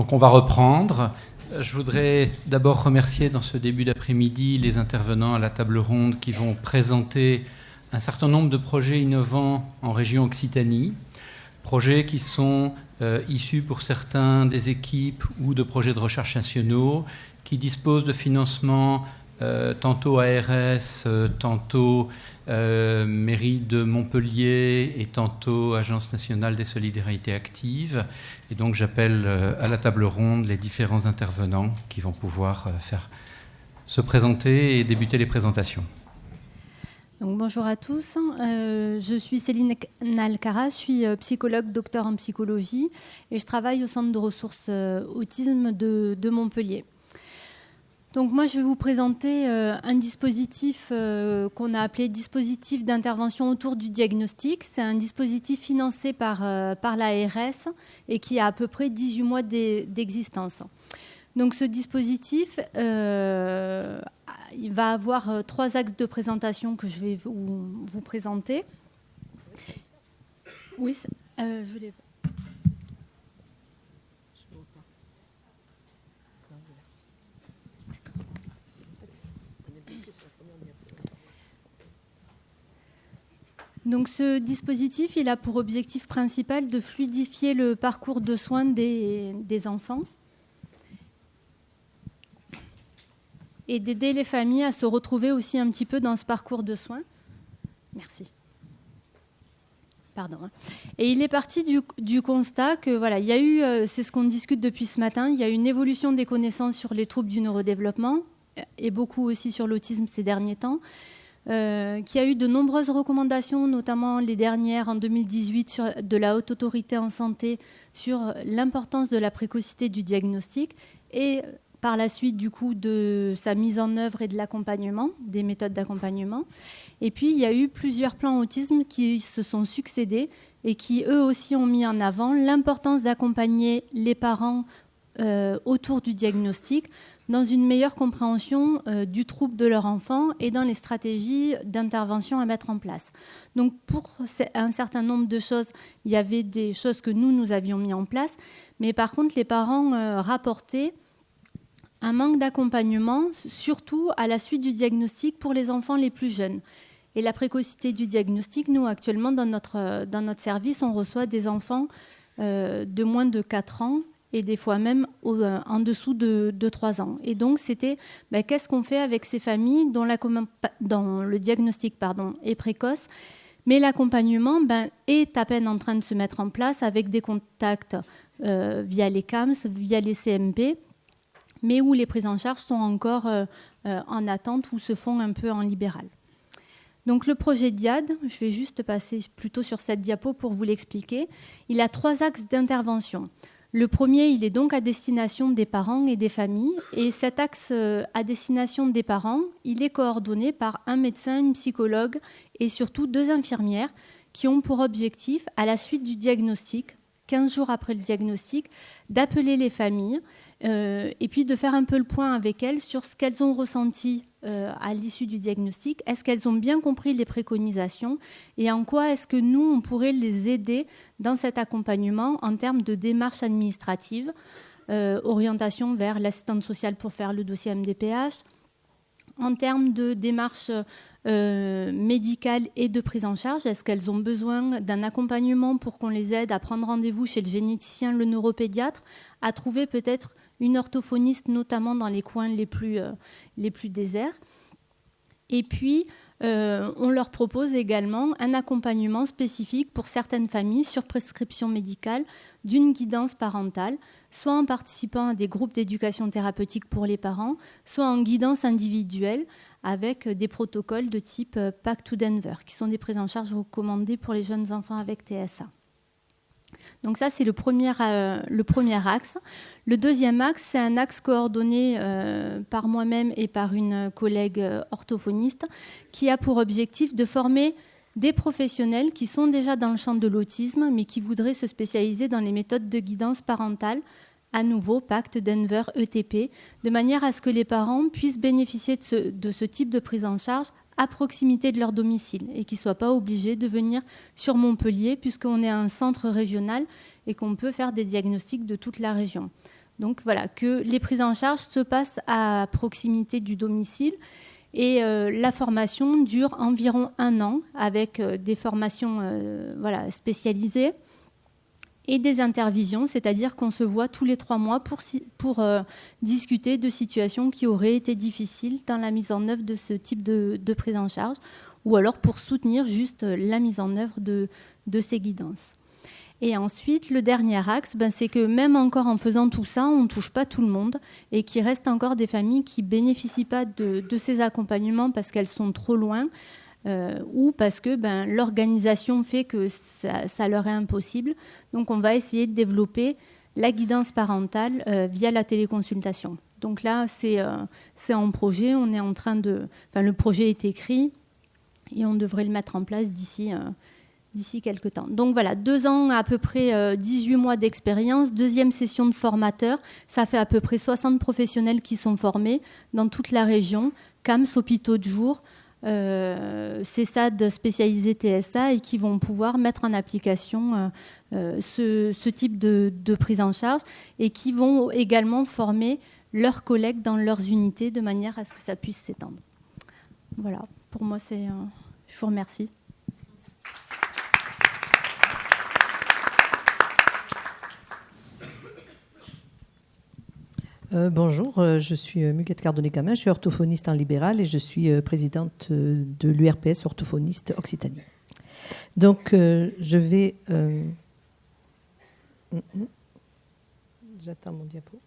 Donc on va reprendre. Je voudrais d'abord remercier dans ce début d'après-midi les intervenants à la table ronde qui vont présenter un certain nombre de projets innovants en région Occitanie, projets qui sont issus pour certains des équipes ou de projets de recherche nationaux, qui disposent de financements tantôt ARS, tantôt mairie de Montpellier et tantôt Agence nationale des solidarités actives. Et donc j'appelle à la table ronde les différents intervenants qui vont pouvoir se présenter et débuter les présentations. Donc, bonjour à tous, je suis Céline Nalcara, je suis psychologue, docteur en psychologie et je travaille au centre de ressources autisme de Montpellier. Donc moi je vais vous présenter un dispositif qu'on a appelé dispositif d'intervention autour du diagnostic. C'est un dispositif financé par l'ARS et qui a à peu près 18 mois d'existence. Donc ce dispositif il va avoir 3 axes de présentation que je vais vous présenter. Oui, je l'ai. Donc ce dispositif, il a pour objectif principal de fluidifier le parcours de soins des enfants et d'aider les familles à se retrouver aussi un petit peu dans ce parcours de soins. Merci. Pardon. Et il est parti du constat que voilà, il y a eu, c'est ce qu'on discute depuis ce matin, il y a eu une évolution des connaissances sur les troubles du neurodéveloppement et beaucoup aussi sur l'autisme ces derniers temps. Qui a eu de nombreuses recommandations, notamment les dernières en 2018 de la Haute Autorité en Santé sur l'importance de la précocité du diagnostic et par la suite du coup de sa mise en œuvre et de l'accompagnement, des méthodes d'accompagnement. Et puis il y a eu plusieurs plans autisme qui se sont succédés et qui eux aussi ont mis en avant l'importance d'accompagner les parents autour du diagnostic dans une meilleure compréhension du trouble de leur enfant et dans les stratégies d'intervention à mettre en place. Donc pour un certain nombre de choses, il y avait des choses que nous avions mis en place, mais par contre les parents rapportaient un manque d'accompagnement, surtout à la suite du diagnostic pour les enfants les plus jeunes. Et la précocité du diagnostic, nous actuellement dans notre service, on reçoit des enfants de moins de 4 ans et des fois même en dessous de 3 ans. Et donc, c'était qu'est-ce qu'on fait avec ces familles dont le diagnostic est précoce, mais l'accompagnement est à peine en train de se mettre en place avec des contacts via les CAMS, via les CMP, mais où les prises en charge sont encore en attente ou se font un peu en libéral. Donc le projet DIAD, je vais juste passer plutôt sur cette diapo pour vous l'expliquer, il a 3 axes d'intervention. Le premier, il est donc à destination des parents et des familles. Et cet axe à destination des parents, il est coordonné par un médecin, une psychologue et surtout 2 infirmières qui ont pour objectif, à la suite du diagnostic, 15 jours après le diagnostic, d'appeler les familles et puis de faire un peu le point avec elles sur ce qu'elles ont ressenti à l'issue du diagnostic. Est-ce qu'elles ont bien compris les préconisations et en quoi est-ce que nous, on pourrait les aider dans cet accompagnement en termes de démarches administratives, orientation vers l'assistante sociale pour faire le dossier MDPH, en termes de démarches médicales et de prise en charge. Est-ce qu'elles ont besoin d'un accompagnement pour qu'on les aide à prendre rendez-vous chez le généticien, le neuropédiatre, à trouver peut-être une orthophoniste, notamment dans les coins les plus déserts. Et puis, on leur propose également un accompagnement spécifique pour certaines familles sur prescription médicale d'une guidance parentale, soit en participant à des groupes d'éducation thérapeutique pour les parents, soit en guidance individuelle avec des protocoles de type Back to Denver, qui sont des prises en charge recommandées pour les jeunes enfants avec TSA. Donc ça, c'est le premier axe. Le deuxième axe, c'est un axe coordonné par moi-même et par une collègue orthophoniste qui a pour objectif de former des professionnels qui sont déjà dans le champ de l'autisme, mais qui voudraient se spécialiser dans les méthodes de guidance parentale, à nouveau PACT, Denver, ETP, de manière à ce que les parents puissent bénéficier de ce type de prise en charge à proximité de leur domicile et qu'ils ne soient pas obligés de venir sur Montpellier puisqu'on est un centre régional et qu'on peut faire des diagnostics de toute la région. Donc voilà, que les prises en charge se passent à proximité du domicile. Et la formation dure environ 1 an avec des formations spécialisées et des intervisions, c'est-à-dire qu'on se voit tous les 3 mois pour discuter de situations qui auraient été difficiles dans la mise en œuvre de ce type de prise en charge, ou alors pour soutenir juste la mise en œuvre de ces guidances. Et ensuite, le dernier axe, c'est que même encore en faisant tout ça, on ne touche pas tout le monde et qu'il reste encore des familles qui ne bénéficient pas de ces accompagnements parce qu'elles sont trop loin ou parce que l'organisation fait que ça leur est impossible. Donc, on va essayer de développer la guidance parentale via la téléconsultation. Donc là, c'est en projet. On est en train le projet est écrit et on devrait le mettre en place d'ici quelques temps. Donc voilà, 2 ans, à peu près 18 mois d'expérience, 2e session de formateurs. Ça fait à peu près 60 professionnels qui sont formés dans toute la région, CAMS, hôpitaux de jour, CESAD spécialisé TSA, et qui vont pouvoir mettre en application ce type de prise en charge et qui vont également former leurs collègues dans leurs unités de manière à ce que ça puisse s'étendre. Voilà, pour moi, je vous remercie. Bonjour, je suis Muguette Cardonnet-Camin, je suis orthophoniste en libéral et je suis présidente de l'URPS Orthophoniste Occitanie. Donc, je vais... J'attends mon diapo.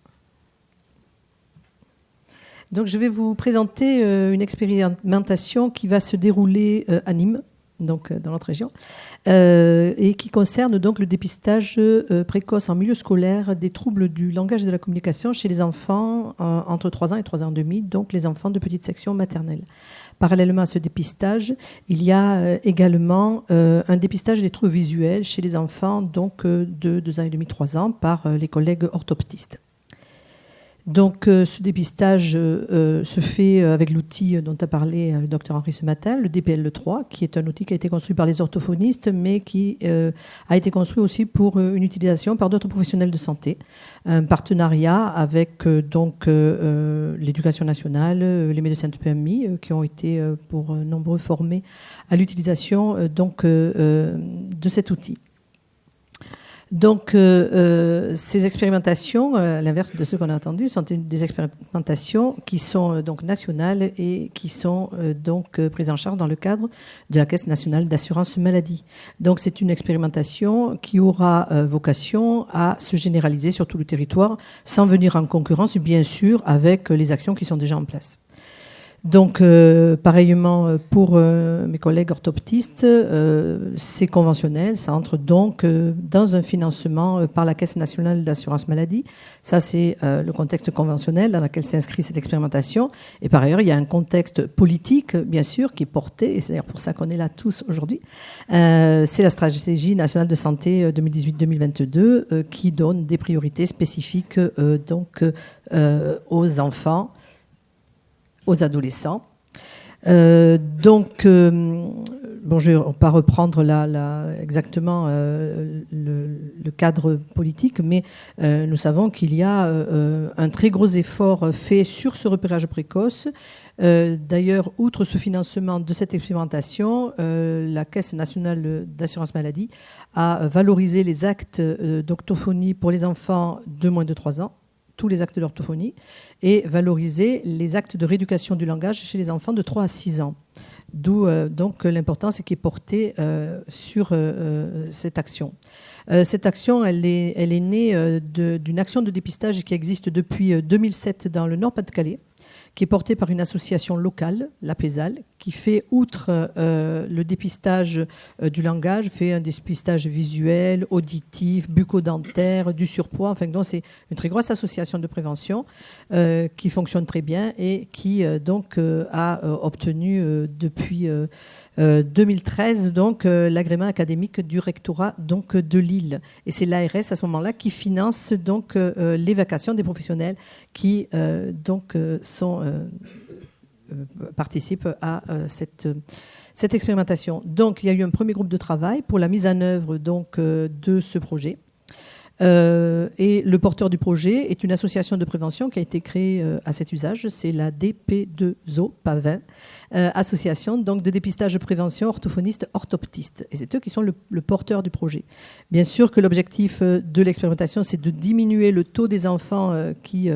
Donc, je vais vous présenter une expérimentation qui va se dérouler à Nîmes, donc dans notre région, et qui concerne donc le dépistage précoce en milieu scolaire des troubles du langage et de la communication chez les enfants entre 3 ans et 3 ans et demi, donc les enfants de petite section maternelle. Parallèlement à ce dépistage, il y a également un dépistage des troubles visuels chez les enfants donc, de 2 ans et demi, 3 ans par les collègues orthoptistes. Donc, ce dépistage se fait avec l'outil dont a parlé le docteur Henri ce matin, le DPL3, qui est un outil qui a été construit par les orthophonistes, mais qui a été construit aussi pour une utilisation par d'autres professionnels de santé. Un partenariat avec l'éducation nationale, les médecins de PMI, qui ont été pour nombreux formés à l'utilisation de cet outil. Donc, ces expérimentations, à l'inverse de ce qu'on a entendu, sont des expérimentations qui sont donc nationales et qui sont prises en charge dans le cadre de la Caisse nationale d'assurance maladie. Donc, c'est une expérimentation qui aura vocation à se généraliser sur tout le territoire, sans venir en concurrence, bien sûr, avec les actions qui sont déjà en place. Donc, pareillement pour mes collègues orthoptistes, c'est conventionnel, ça entre donc dans un financement par la Caisse nationale d'assurance maladie. Ça, c'est le contexte conventionnel dans lequel s'inscrit cette expérimentation. Et par ailleurs, il y a un contexte politique, bien sûr, qui est porté, et c'est d'ailleurs pour ça qu'on est là tous aujourd'hui. C'est la stratégie nationale de santé 2018-2022 qui donne des priorités spécifiques aux enfants, aux adolescents. Je ne vais pas reprendre exactement le cadre politique, mais nous savons qu'il y a un très gros effort fait sur ce repérage précoce. D'ailleurs, outre ce financement de cette expérimentation, la Caisse nationale d'assurance maladie a valorisé les actes d'orthophonie pour les enfants de moins de 3 ans, tous les actes d'orthophonie, et valoriser les actes de rééducation du langage chez les enfants de 3 à 6 ans. D'où donc l'importance qui est portée sur cette action. Cette action, elle est née d'une action de dépistage qui existe depuis 2007 dans le Nord-Pas-de-Calais, qui est portée par une association locale, l'APESAL, qui fait, outre le dépistage du langage, fait un dépistage visuel, auditif, bucco-dentaire, du surpoids. Enfin, donc, c'est une très grosse association de prévention qui fonctionne très bien et qui a obtenu depuis 2013 l'agrément académique du rectorat de Lille. Et c'est l'ARS à ce moment-là qui finance les vacations des professionnels qui participent à cette expérimentation. Donc, il y a eu un premier groupe de travail pour la mise en œuvre de ce projet. Et le porteur du projet est une association de prévention qui a été créée à cet usage. C'est la DP2O, pas 20, association donc de dépistage de prévention orthophoniste orthoptiste. Et c'est eux qui sont le porteur du projet. Bien sûr que l'objectif de l'expérimentation, c'est de diminuer le taux des enfants qui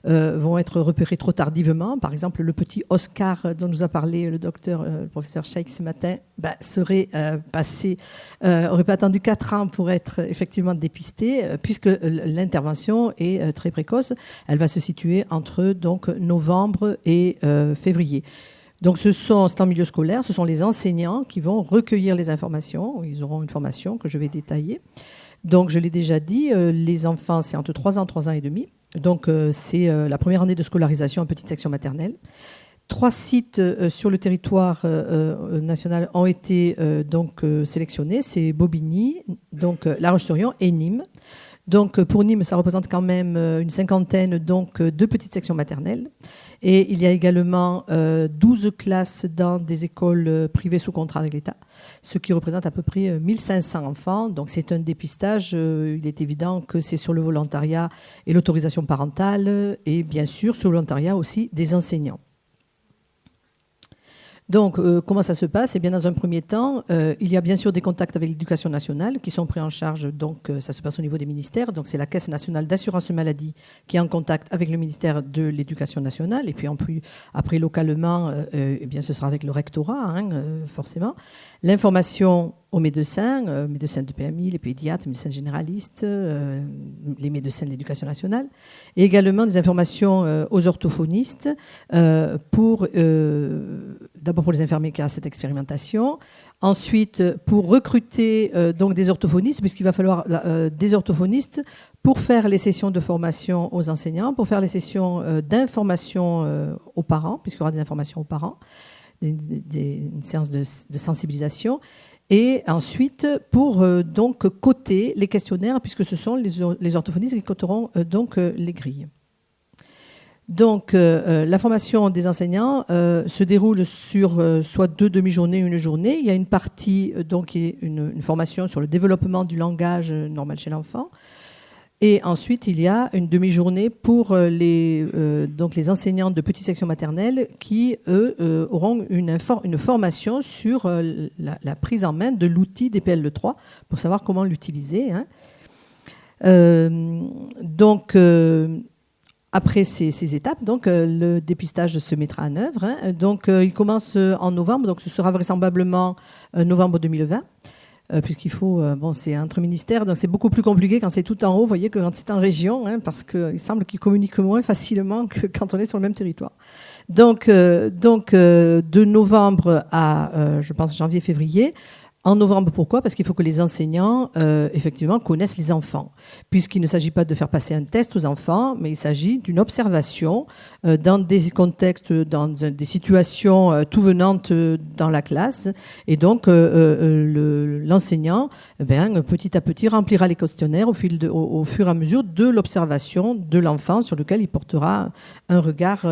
vont être repérés trop tardivement. Par exemple, le petit Oscar dont nous a parlé le professeur Scheik ce matin, aurait pas attendu 4 ans pour être effectivement dépisté, puisque l'intervention est très précoce. Elle va se situer entre donc novembre et février. Donc c'est en milieu scolaire, ce sont les enseignants qui vont recueillir les informations. Ils auront une formation que je vais détailler. Donc je l'ai déjà dit, les enfants, c'est entre 3 ans et demi. Donc c'est la première année de scolarisation en petite section maternelle. 3 sites sur le territoire national ont été sélectionnés. C'est Bobigny, donc La Roche-sur-Yon et Nîmes. Donc pour Nîmes, ça représente quand même une cinquantaine de petites sections maternelles. Et il y a également 12 classes dans des écoles privées sous contrat avec l'État, ce qui représente à peu près 1500 enfants. Donc c'est un dépistage, il est évident que c'est sur le volontariat et l'autorisation parentale, et bien sûr sur le volontariat aussi des enseignants. Donc, comment ça se passe ? Eh bien, dans un premier temps, il y a bien sûr des contacts avec l'Éducation nationale qui sont pris en charge. Donc, ça se passe au niveau des ministères. Donc, c'est la Caisse nationale d'assurance maladie qui est en contact avec le ministère de l'Éducation nationale. Et puis, après, localement, eh bien, ce sera avec le rectorat, forcément. L'information aux médecins, médecins de PMI, les pédiatres, médecins généralistes, les médecins de l'Éducation nationale, et également des informations aux orthophonistes d'abord pour les infirmiers qui ont cette expérimentation, ensuite pour recruter donc des orthophonistes, puisqu'il va falloir des orthophonistes pour faire les sessions de formation aux enseignants, pour faire les sessions d'information aux parents, puisqu'il y aura des informations aux parents, une séance de sensibilisation, et ensuite pour donc coter les questionnaires, puisque ce sont les orthophonistes qui coteront donc les grilles. Donc la formation des enseignants se déroule sur soit 2 demi-journées, une journée. Il y a une partie donc qui est une formation sur le développement du langage normal chez l'enfant. Et ensuite, il y a une demi-journée pour les enseignants de petite section maternelle qui, eux, auront une formation sur la prise en main de l'outil DPL3 pour savoir comment l'utiliser. Après ces étapes, donc, le dépistage se mettra en œuvre. Donc, il commence en novembre, donc ce sera vraisemblablement novembre 2020. Puisqu'il faut, c'est entre ministères, donc c'est beaucoup plus compliqué quand c'est tout en haut, vous voyez, que quand c'est en région, parce qu'il semble qu'ils communiquent moins facilement que quand on est sur le même territoire. Donc de novembre à, je pense, janvier-février. En novembre, pourquoi ? Parce qu'il faut que les enseignants, effectivement, connaissent les enfants. Puisqu'il ne s'agit pas de faire passer un test aux enfants, mais il s'agit d'une observation dans des contextes, dans des situations tout venantes dans la classe. Et donc, l'enseignant, petit à petit, remplira les questionnaires au fur et à mesure de l'observation de l'enfant sur lequel il portera un regard,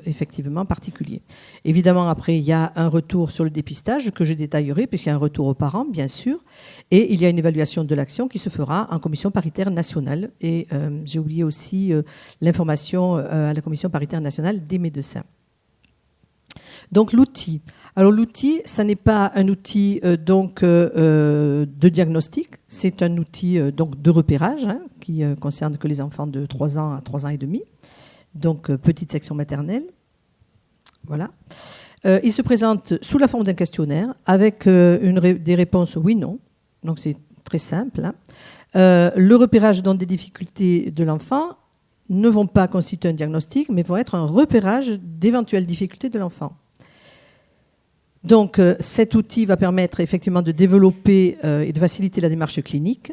effectivement, particulier. Évidemment, après, il y a un retour sur le dépistage que je détaillerai, puisqu'il y a un retour aux parents, bien sûr, et il y a une évaluation de l'action qui se fera en commission paritaire nationale. Et j'ai oublié aussi l'information à la commission paritaire nationale des médecins. Donc l'outil. Alors l'outil, ça n'est pas un outil de diagnostic, c'est un outil donc de repérage qui concerne que les enfants de 3 ans à 3 ans et demi, donc petite section maternelle. Voilà. Il se présente sous la forme d'un questionnaire avec des réponses oui-non. Donc c'est très simple. Le repérage dans des difficultés de l'enfant ne vont pas constituer un diagnostic, mais vont être un repérage d'éventuelles difficultés de l'enfant. Donc cet outil va permettre effectivement de développer et de faciliter la démarche clinique.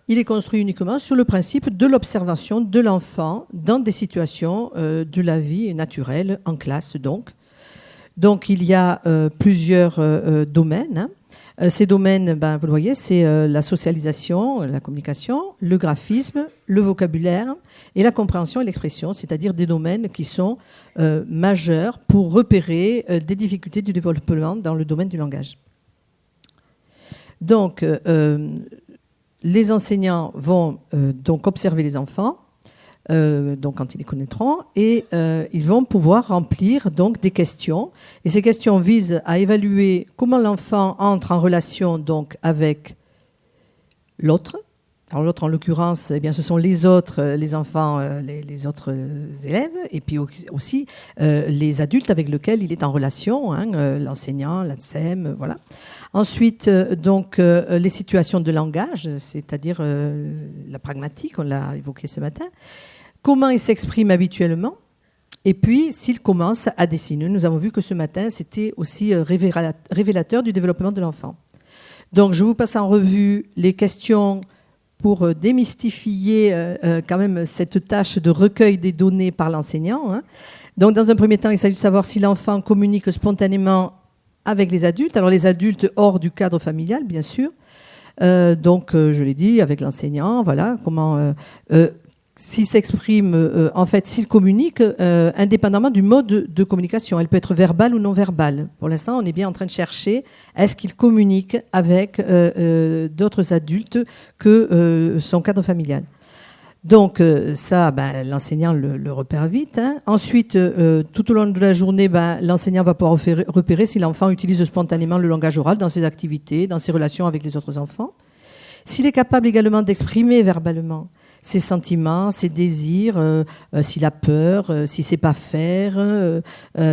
Il est construit uniquement sur le principe de l'observation de l'enfant dans des situations de la vie naturelle, en classe donc. Donc il y a plusieurs domaines. Ces domaines, vous le voyez, c'est la socialisation, la communication, le graphisme, le vocabulaire et la compréhension et l'expression, c'est-à-dire des domaines qui sont majeurs pour repérer des difficultés du développement dans le domaine du langage. Donc, les enseignants vont donc observer les enfants, donc quand ils les connaîtront, et ils vont pouvoir remplir donc des questions. Et ces questions visent à évaluer comment l'enfant entre en relation donc avec l'autre. Alors l'autre, en l'occurrence, eh bien, ce sont les autres, les enfants, les autres élèves, et puis aussi les adultes avec lesquels il est en relation, l'enseignant, l'ATSEM, voilà. Ensuite, donc, les situations de langage, c'est-à-dire la pragmatique, on l'a évoqué ce matin. Comment il s'exprime habituellement, et puis s'il commence à dessiner. Nous avons vu que ce matin, c'était aussi révélateur du développement de l'enfant. Donc, je vous passe en revue les questions pour démystifier quand même cette tâche de recueil des données par l'enseignant. Donc, dans un premier temps, il s'agit de savoir si l'enfant communique spontanément avec les adultes. Alors, les adultes hors du cadre familial, bien sûr. Donc, je l'ai dit, avec l'enseignant, voilà, comment... s'il s'exprime, en fait, s'il communique, indépendamment du mode de communication. Elle peut être verbale ou non verbale. Pour l'instant, on est bien en train de chercher, est-ce qu'il communique avec d'autres adultes que son cadre familial. Donc ça, l'enseignant le repère vite. Ensuite, tout au long de la journée, l'enseignant va pouvoir repérer si l'enfant utilise spontanément le langage oral dans ses activités, dans ses relations avec les autres enfants. S'il est capable également d'exprimer verbalement ses sentiments, ses désirs, s'il a peur, s'il ne sait pas faire,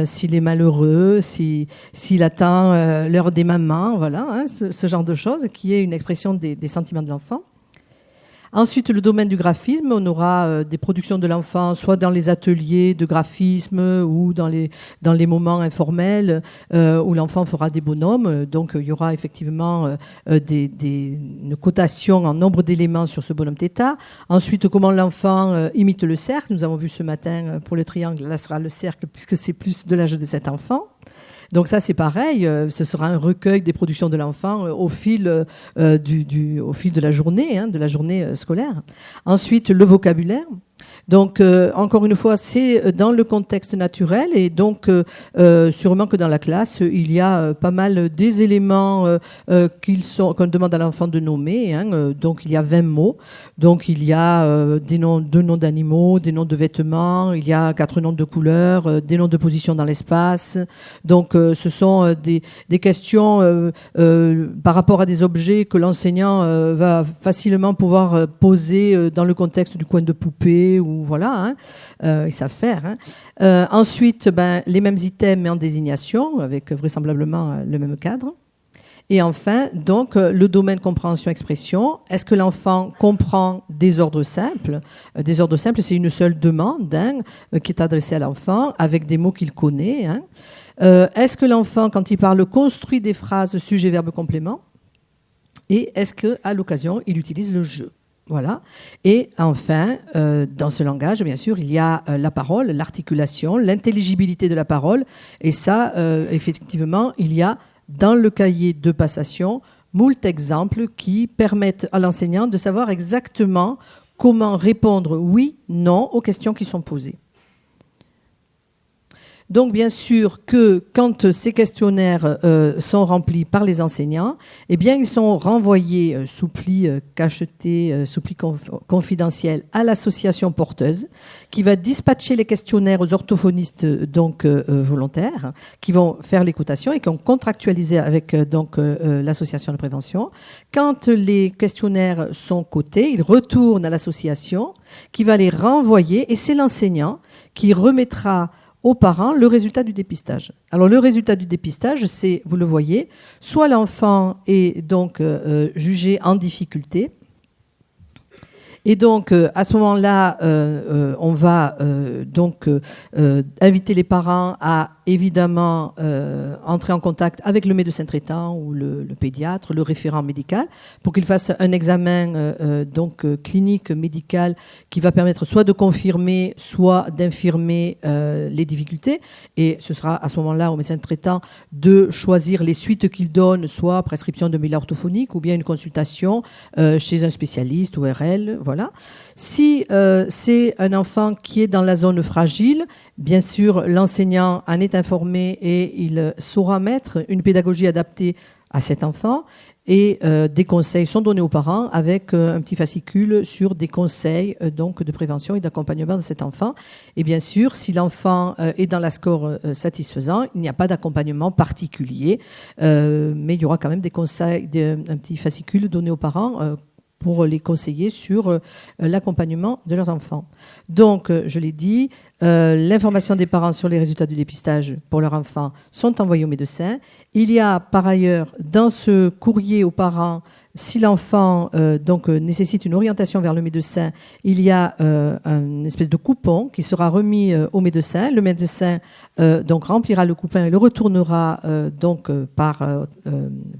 s'il est malheureux, s'il attend l'heure des mamans, voilà, ce genre de choses, qui est une expression des sentiments de l'enfant. Ensuite, le domaine du graphisme, on aura des productions de l'enfant, soit dans les ateliers de graphisme ou dans les moments informels où l'enfant fera des bonhommes. Donc, il y aura effectivement une cotation en nombre d'éléments sur ce bonhomme θ. Ensuite, comment l'enfant imite le cercle. Nous avons vu ce matin pour le triangle, là sera le cercle puisque c'est plus de l'âge de cet enfant. Donc ça, c'est pareil, ce sera un recueil des productions de l'enfant au fil au fil de la journée scolaire. Ensuite, le vocabulaire. Donc, encore une fois, c'est dans le contexte naturel et donc sûrement que dans la classe, il y a pas mal des éléments qu'on demande à l'enfant de nommer. Donc, il y a 20 mots. Donc, il y a deux noms d'animaux, des noms de vêtements, il y a 4 noms de couleurs, des noms de position dans l'espace. Donc, ce sont des questions par rapport à des objets que l'enseignant va facilement pouvoir poser dans le contexte du coin de poupée ou voilà, ils savent faire. Ensuite, les mêmes items mais en désignation, avec vraisemblablement le même cadre. Et enfin, donc, le domaine compréhension-expression. Est-ce que l'enfant comprend des ordres simples ? Des ordres simples, c'est une seule demande qui est adressée à l'enfant avec des mots qu'il connaît. Est-ce que l'enfant, quand il parle, construit des phrases sujet, verbe, complément ? Et est-ce qu'à l'occasion, il utilise le jeu ? Voilà. Et enfin, dans ce langage, bien sûr, il y a la parole, l'articulation, l'intelligibilité de la parole. Et ça, effectivement, il y a dans le cahier de passation moult exemples qui permettent à l'enseignant de savoir exactement comment répondre oui, non aux questions qui sont posées. Donc, bien sûr que quand ces questionnaires sont remplis par les enseignants, eh bien, ils sont renvoyés sous pli cacheté, sous pli confidentiel à l'association porteuse qui va dispatcher les questionnaires aux orthophonistes volontaires qui vont faire les cotations et qui ont contractualisé avec l'association de prévention. Quand les questionnaires sont cotés, ils retournent à l'association qui va les renvoyer et c'est l'enseignant qui remettra aux parents le résultat du dépistage. Alors le résultat du dépistage, c'est, vous le voyez, soit l'enfant est donc jugé en difficulté, et donc à ce moment-là, on va inviter les parents à évidemment entrer en contact avec le médecin traitant ou le pédiatre, le référent médical, pour qu'il fasse un examen clinique médical qui va permettre soit de confirmer, soit d'infirmer les difficultés. Et ce sera à ce moment-là au médecin traitant de choisir les suites qu'il donne, soit prescription de méla orthophonique ou bien une consultation chez un spécialiste ou RL. Voilà. Si c'est un enfant qui est dans la zone fragile, bien sûr, l'enseignant en est informé et il saura mettre une pédagogie adaptée à cet enfant et des conseils sont donnés aux parents avec un petit fascicule sur des conseils donc de prévention et d'accompagnement de cet enfant. Et bien sûr, si l'enfant est dans la score satisfaisant, il n'y a pas d'accompagnement particulier, mais il y aura quand même des conseils, un petit fascicule donné aux parents pour les conseiller sur l'accompagnement de leurs enfants. Donc, je l'ai dit, l'information des parents sur les résultats du dépistage pour leur enfant sont envoyés au médecin. Il y a par ailleurs dans ce courrier aux parents, si l'enfant nécessite une orientation vers le médecin, il y a une espèce de coupon qui sera remis au médecin. Le médecin donc remplira le coupon et le retournera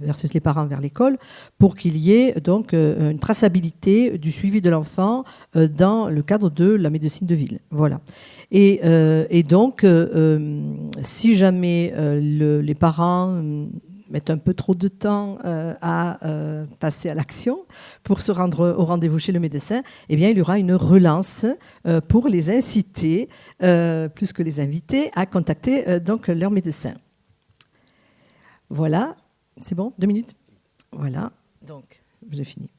versus les parents vers l'école pour qu'il y ait donc une traçabilité du suivi de l'enfant dans le cadre de la médecine de ville. Voilà. Et donc, si jamais les parents mettent un peu trop de temps à passer à l'action pour se rendre au rendez-vous chez le médecin, eh bien, il y aura une relance pour les inciter, plus que les inviter, à contacter donc leur médecin. Voilà, c'est bon, 2 minutes. Voilà, donc j'ai fini.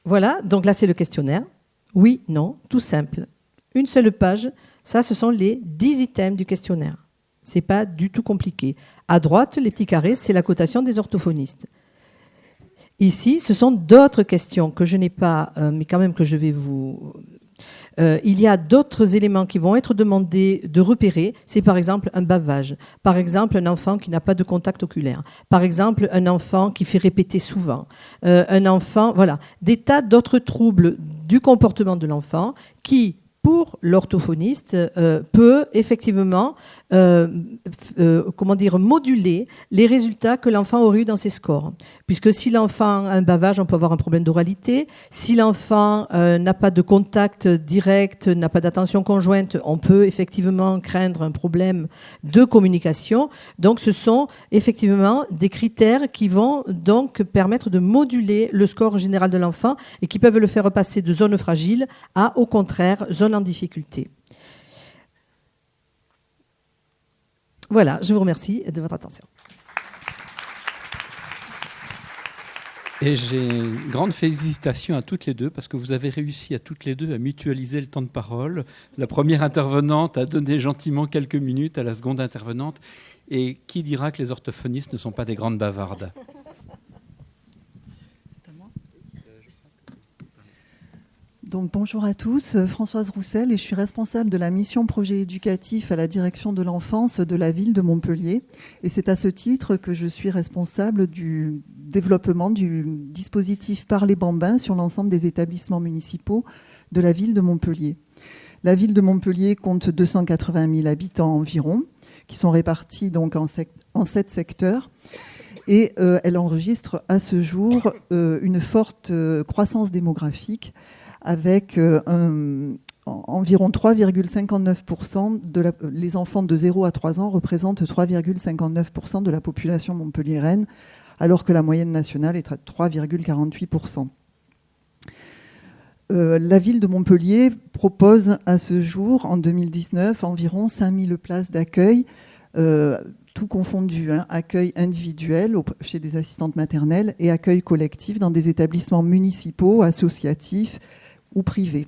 Voilà, donc là c'est le questionnaire. Oui, non, tout simple. Une seule page, ça ce sont les 10 items du questionnaire. C'est pas du tout compliqué. À droite, les petits carrés, c'est la cotation des orthophonistes. Ici, ce sont d'autres questions que je n'ai pas, mais quand même que je vais vous... il y a d'autres éléments qui vont être demandés de repérer. C'est par exemple un bavage. Par exemple, un enfant qui n'a pas de contact oculaire. Par exemple, un enfant qui fait répéter souvent. Un enfant... Voilà. Des tas d'autres troubles du comportement de l'enfant qui... pour l'orthophoniste, peut effectivement moduler les résultats que l'enfant aurait eu dans ses scores. Puisque si l'enfant a un bavage, on peut avoir un problème d'oralité. Si l'enfant n'a pas de contact direct, n'a pas d'attention conjointe, on peut effectivement craindre un problème de communication. Donc ce sont effectivement des critères qui vont donc permettre de moduler le score général de l'enfant et qui peuvent le faire passer de zone fragile à, au contraire, zone en difficulté. Voilà, je vous remercie de votre attention. Et j'ai une grande félicitation à toutes les deux parce que vous avez réussi à toutes les deux à mutualiser le temps de parole. La première intervenante a donné gentiment quelques minutes à la seconde intervenante. Et qui dira que les orthophonistes ne sont pas des grandes bavardes ? Donc, bonjour à tous, Françoise Roussel et je suis responsable de la mission projet éducatif à la direction de l'enfance de la ville de Montpellier. Et c'est à ce titre que je suis responsable du développement du dispositif Parler Bambin sur l'ensemble des établissements municipaux de la ville de Montpellier. La ville de Montpellier compte 280 000 habitants environ, qui sont répartis donc en 7 secteurs. Et elle enregistre à ce jour une forte croissance démographique, avec environ 3,59% les enfants de 0 à 3 ans représentent 3,59% de la population montpelliéraine, alors que la moyenne nationale est à 3,48%. La ville de Montpellier propose à ce jour, en 2019, environ 5000 places d'accueil, tout confondu, accueil individuel chez des assistantes maternelles et accueil collectif dans des établissements municipaux, associatifs ou privés.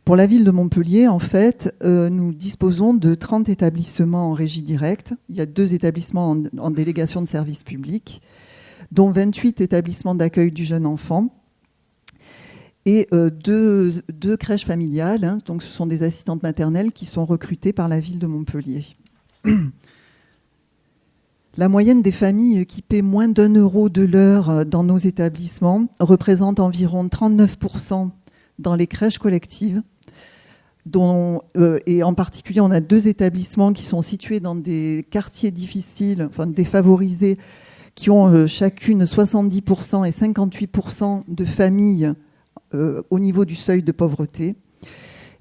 Pour la ville de Montpellier, en fait, nous disposons de 30 établissements en régie directe. Il y a 2 établissements en délégation de service public, dont 28 établissements d'accueil du jeune enfant et 2 crèches familiales. Donc, ce sont des assistantes maternelles qui sont recrutées par la ville de Montpellier. La moyenne des familles qui paient moins d'1 euro de l'heure dans nos établissements représente environ 39% dans les crèches collectives. Et en particulier, on a 2 établissements qui sont situés dans des quartiers difficiles, enfin défavorisés, qui ont chacune 70% et 58% de familles au niveau du seuil de pauvreté.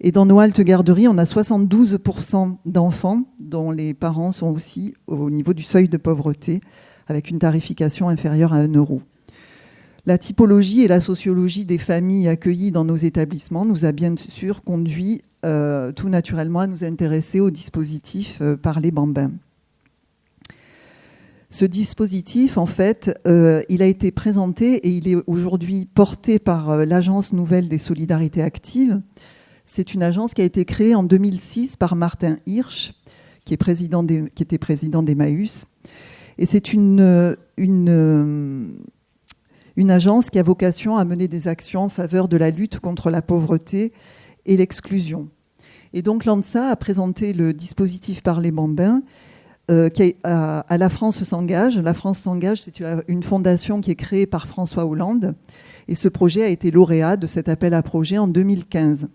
Et dans nos haltes garderies, on a 72% d'enfants dont les parents sont aussi au niveau du seuil de pauvreté, avec une tarification inférieure à 1 euro. La typologie et la sociologie des familles accueillies dans nos établissements nous a bien sûr conduit tout naturellement à nous intéresser au dispositif Parler Bambin. Ce dispositif, en fait, il a été présenté et il est aujourd'hui porté par l'Agence nouvelle des solidarités actives. C'est une agence qui a été créée en 2006 par Martin Hirsch, qui était président d'Emmaüs. Et c'est une agence qui a vocation à mener des actions en faveur de la lutte contre la pauvreté et l'exclusion. Et donc l'ANSA a présenté le dispositif Parler Bambin à La France s'engage. La France s'engage, c'est une fondation qui est créée par François Hollande. Et ce projet a été lauréat de cet appel à projet en 2015.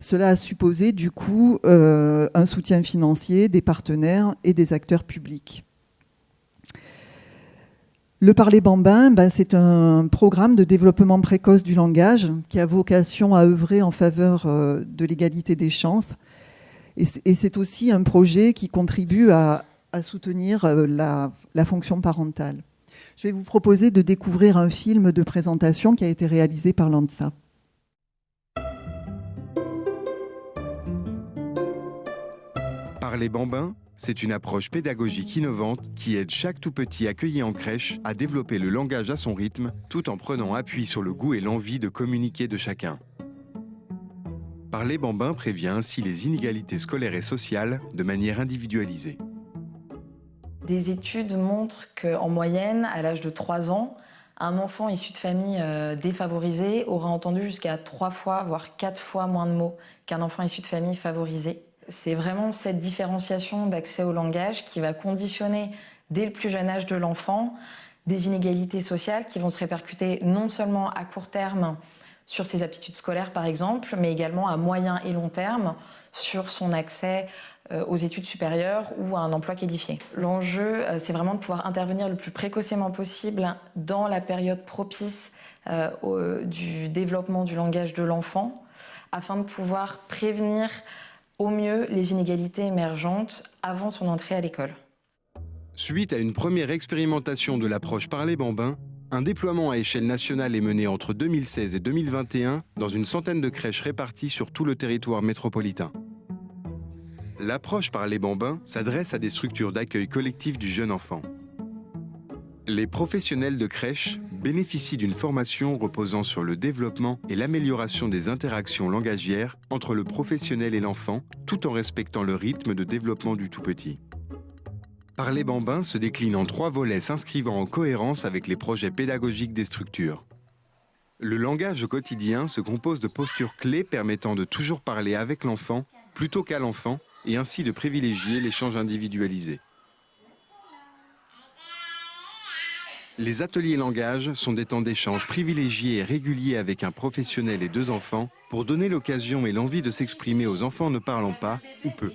Cela a supposé du coup un soutien financier des partenaires et des acteurs publics. Le Parler Bambin, c'est un programme de développement précoce du langage qui a vocation à œuvrer en faveur de l'égalité des chances. Et c'est aussi un projet qui contribue à soutenir la fonction parentale. Je vais vous proposer de découvrir un film de présentation qui a été réalisé par l'ANSA. Parler Bambin, c'est une approche pédagogique innovante qui aide chaque tout petit accueilli en crèche à développer le langage à son rythme, tout en prenant appui sur le goût et l'envie de communiquer de chacun. Parler Bambin prévient ainsi les inégalités scolaires et sociales de manière individualisée. Des études montrent qu'en moyenne, à l'âge de 3 ans, un enfant issu de familles défavorisées aura entendu jusqu'à 3 fois, voire 4 fois moins de mots qu'un enfant issu de familles favorisées. C'est vraiment cette différenciation d'accès au langage qui va conditionner, dès le plus jeune âge de l'enfant, des inégalités sociales qui vont se répercuter non seulement à court terme sur ses aptitudes scolaires, par exemple, mais également à moyen et long terme sur son accès aux études supérieures ou à un emploi qualifié. L'enjeu, c'est vraiment de pouvoir intervenir le plus précocement possible dans la période propice du développement du langage de l'enfant, afin de pouvoir prévenir au mieux les inégalités émergentes avant son entrée à l'école. Suite à une première expérimentation de l'approche Parler Bambin, un déploiement à échelle nationale est mené entre 2016 et 2021 dans une centaine de crèches réparties sur tout le territoire métropolitain. L'approche Parler Bambin s'adresse à des structures d'accueil collectif du jeune enfant. Les professionnels de crèche bénéficient d'une formation reposant sur le développement et l'amélioration des interactions langagières entre le professionnel et l'enfant, tout en respectant le rythme de développement du tout-petit. Parler Bambin se décline en 3 volets s'inscrivant en cohérence avec les projets pédagogiques des structures. Le langage au quotidien se compose de postures clés permettant de toujours parler avec l'enfant plutôt qu'à l'enfant et ainsi de privilégier l'échange individualisé. Les ateliers langage sont des temps d'échange privilégiés et réguliers avec un professionnel et 2 enfants pour donner l'occasion et l'envie de s'exprimer aux enfants ne parlant pas ou peu.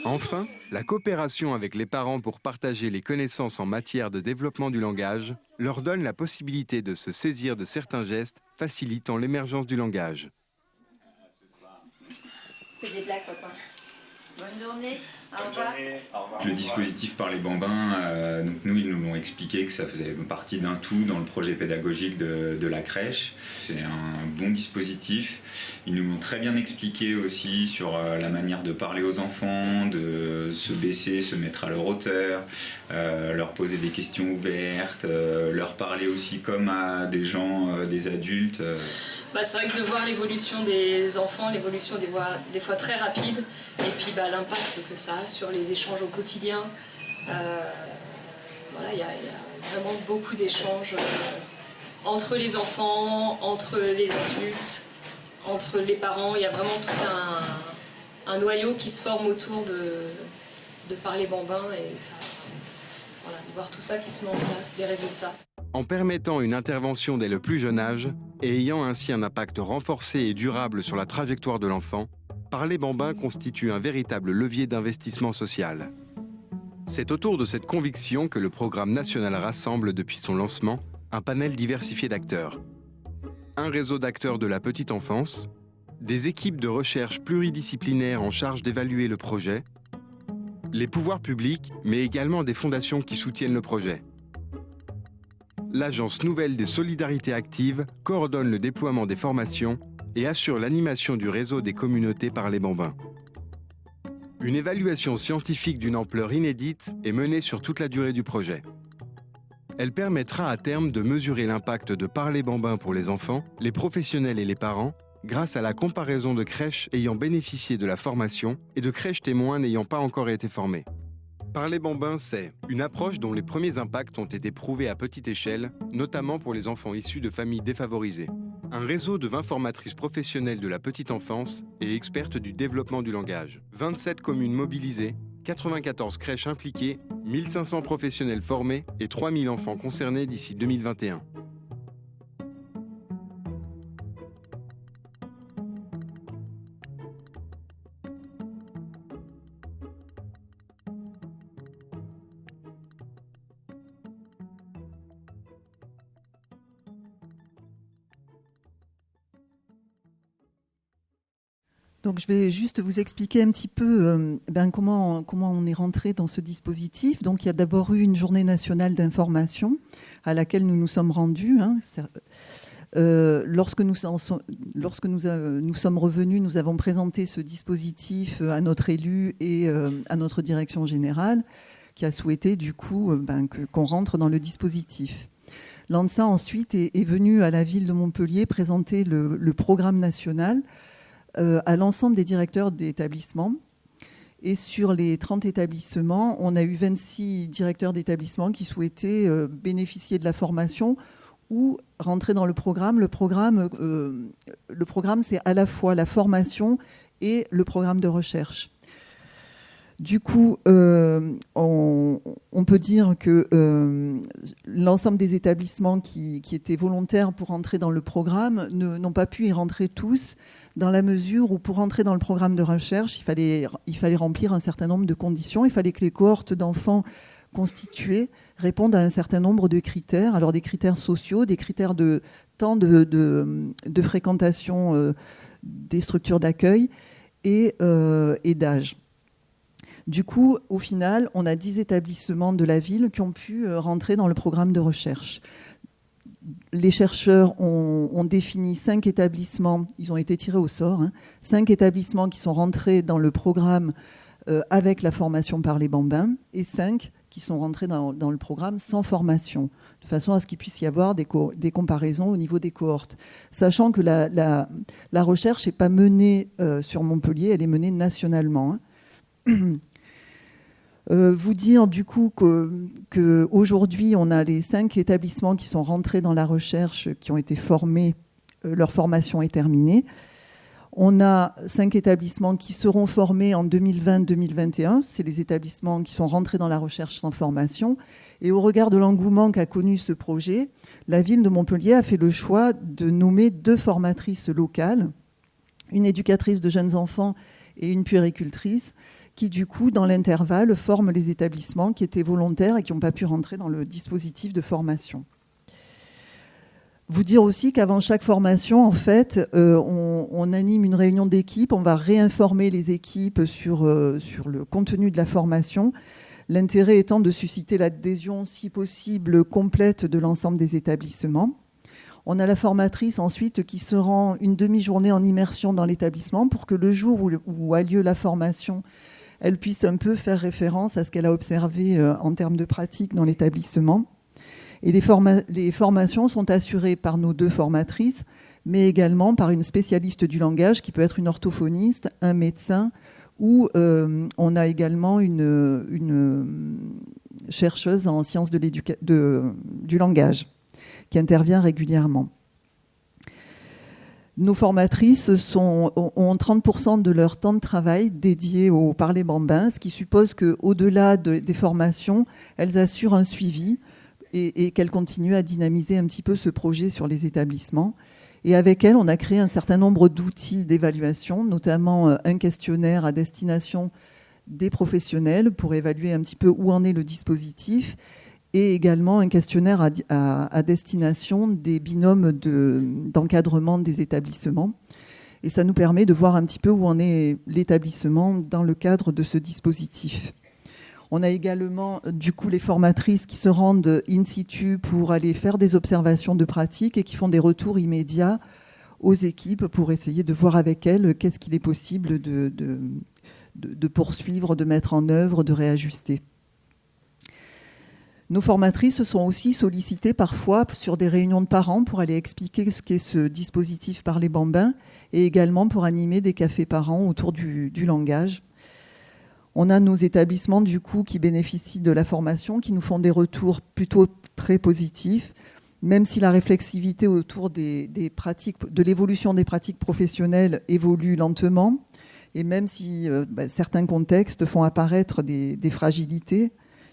Enfin, la coopération avec les parents pour partager les connaissances en matière de développement du langage leur donne la possibilité de se saisir de certains gestes facilitant l'émergence du langage. Fais des blagues, papa. Bonne journée. Au revoir. Le dispositif Parler Bambin, donc nous, ils nous l'ont expliqué que ça faisait partie d'un tout dans le projet pédagogique de la crèche. C'est un bon dispositif. Ils nous l'ont très bien expliqué aussi sur la manière de parler aux enfants, de se baisser, se mettre à leur hauteur, leur poser des questions ouvertes, leur parler aussi comme à des gens, des adultes. C'est vrai que de voir l'évolution des enfants, l'évolution des fois très rapide, et puis l'impact que ça a sur les échanges au quotidien. Il y a vraiment beaucoup d'échanges entre les enfants, entre les adultes, entre les parents. Il y a vraiment tout un noyau qui se forme autour de Parler Bambin, et ça, de voir tout ça qui se met en place, des résultats. En permettant une intervention dès le plus jeune âge et ayant ainsi un impact renforcé et durable sur la trajectoire de l'enfant, Parler Bambin constitue un véritable levier d'investissement social. C'est autour de cette conviction que le programme national rassemble depuis son lancement un panel diversifié d'acteurs. Un réseau d'acteurs de la petite enfance, des équipes de recherche pluridisciplinaires en charge d'évaluer le projet, les pouvoirs publics, mais également des fondations qui soutiennent le projet. l'Agence nouvelle des solidarités actives coordonne le déploiement des formations et assure l'animation du réseau des communautés Parler-Bambin. Une évaluation scientifique d'une ampleur inédite est menée sur toute la durée du projet. Elle permettra à terme de mesurer l'impact de Parler-Bambin pour les enfants, les professionnels et les parents, grâce à la comparaison de crèches ayant bénéficié de la formation et de crèches témoins n'ayant pas encore été formées. Parler-Bambin, c'est une approche dont les premiers impacts ont été prouvés à petite échelle, notamment pour les enfants issus de familles défavorisées. Un réseau de 20 formatrices professionnelles de la petite enfance et expertes du développement du langage. 27 communes mobilisées, 94 crèches impliquées, 1500 professionnels formés et 3000 enfants concernés d'ici 2021. Donc, je vais juste vous expliquer un petit peu comment on est rentré dans ce dispositif. Donc, il y a d'abord eu une journée nationale d'information à laquelle nous nous sommes rendus. Lorsque nous sommes revenus, nous avons présenté ce dispositif à notre élu et à notre direction générale qui a souhaité du coup qu'on rentre dans le dispositif. L'ANSA ensuite est venu à la ville de Montpellier présenter le programme national à l'ensemble des directeurs d'établissements. Et sur les 30 établissements, on a eu 26 directeurs d'établissements qui souhaitaient bénéficier de la formation ou rentrer dans le programme. Le programme, c'est à la fois la formation et le programme de recherche. Du coup, on peut dire que l'ensemble des établissements qui étaient volontaires pour rentrer dans le programme n'ont pas pu y rentrer tous, dans la mesure où pour rentrer dans le programme de recherche, il fallait remplir un certain nombre de conditions. Il fallait que les cohortes d'enfants constituées répondent à un certain nombre de critères. Alors des critères sociaux, des critères de temps de fréquentation des structures d'accueil et d'âge. Du coup, au final, on a 10 établissements de la ville qui ont pu rentrer dans le programme de recherche. Les chercheurs ont défini 5 établissements, ils ont été tirés au sort, 5 établissements qui sont rentrés dans le programme avec la formation Parler-Bambin et 5 qui sont rentrés dans le programme sans formation, de façon à ce qu'il puisse y avoir des comparaisons au niveau des cohortes. Sachant que la recherche n'est pas menée sur Montpellier, elle est menée nationalement. Vous dire du coup qu'aujourd'hui on a les 5 établissements qui sont rentrés dans la recherche, qui ont été formés, leur formation est terminée. On a 5 établissements qui seront formés en 2020-2021, c'est les établissements qui sont rentrés dans la recherche sans formation. Et au regard de l'engouement qu'a connu ce projet, la ville de Montpellier a fait le choix de nommer 2 formatrices locales, une éducatrice de jeunes enfants et une puéricultrice, qui du coup, dans l'intervalle, forment les établissements qui étaient volontaires et qui n'ont pas pu rentrer dans le dispositif de formation. Vous dire aussi qu'avant chaque formation, en fait, on anime une réunion d'équipe, on va réinformer les équipes sur le contenu de la formation, l'intérêt étant de susciter l'adhésion, si possible, complète de l'ensemble des établissements. On a la formatrice ensuite qui se rend une demi-journée en immersion dans l'établissement pour que le jour où a lieu la formation, elle puisse un peu faire référence à ce qu'elle a observé en termes de pratique dans l'établissement. Et les formations sont assurées par nos 2 formatrices, mais également par une spécialiste du langage qui peut être une orthophoniste, un médecin, ou on a également une chercheuse en sciences du langage qui intervient régulièrement. Nos formatrices ont 30% de leur temps de travail dédié au Parler-Bambin, ce qui suppose qu'au-delà des formations, elles assurent un suivi et qu'elles continuent à dynamiser un petit peu ce projet sur les établissements. Et avec elles, on a créé un certain nombre d'outils d'évaluation, notamment un questionnaire à destination des professionnels pour évaluer un petit peu où en est le dispositif, et également un questionnaire à destination des binômes d'encadrement des établissements. Et ça nous permet de voir un petit peu où en est l'établissement dans le cadre de ce dispositif. On a également du coup les formatrices qui se rendent in situ pour aller faire des observations de pratique et qui font des retours immédiats aux équipes pour essayer de voir avec elles qu'est-ce qu'il est possible de poursuivre, de mettre en œuvre, de réajuster. Nos formatrices sont aussi sollicitées parfois sur des réunions de parents pour aller expliquer ce qu'est ce dispositif Parler Bambin et également pour animer des cafés parents autour du langage. On a nos établissements du coup qui bénéficient de la formation, qui nous font des retours plutôt très positifs, même si la réflexivité autour des pratiques, de l'évolution des pratiques professionnelles évolue lentement, et même si certains contextes font apparaître des fragilités,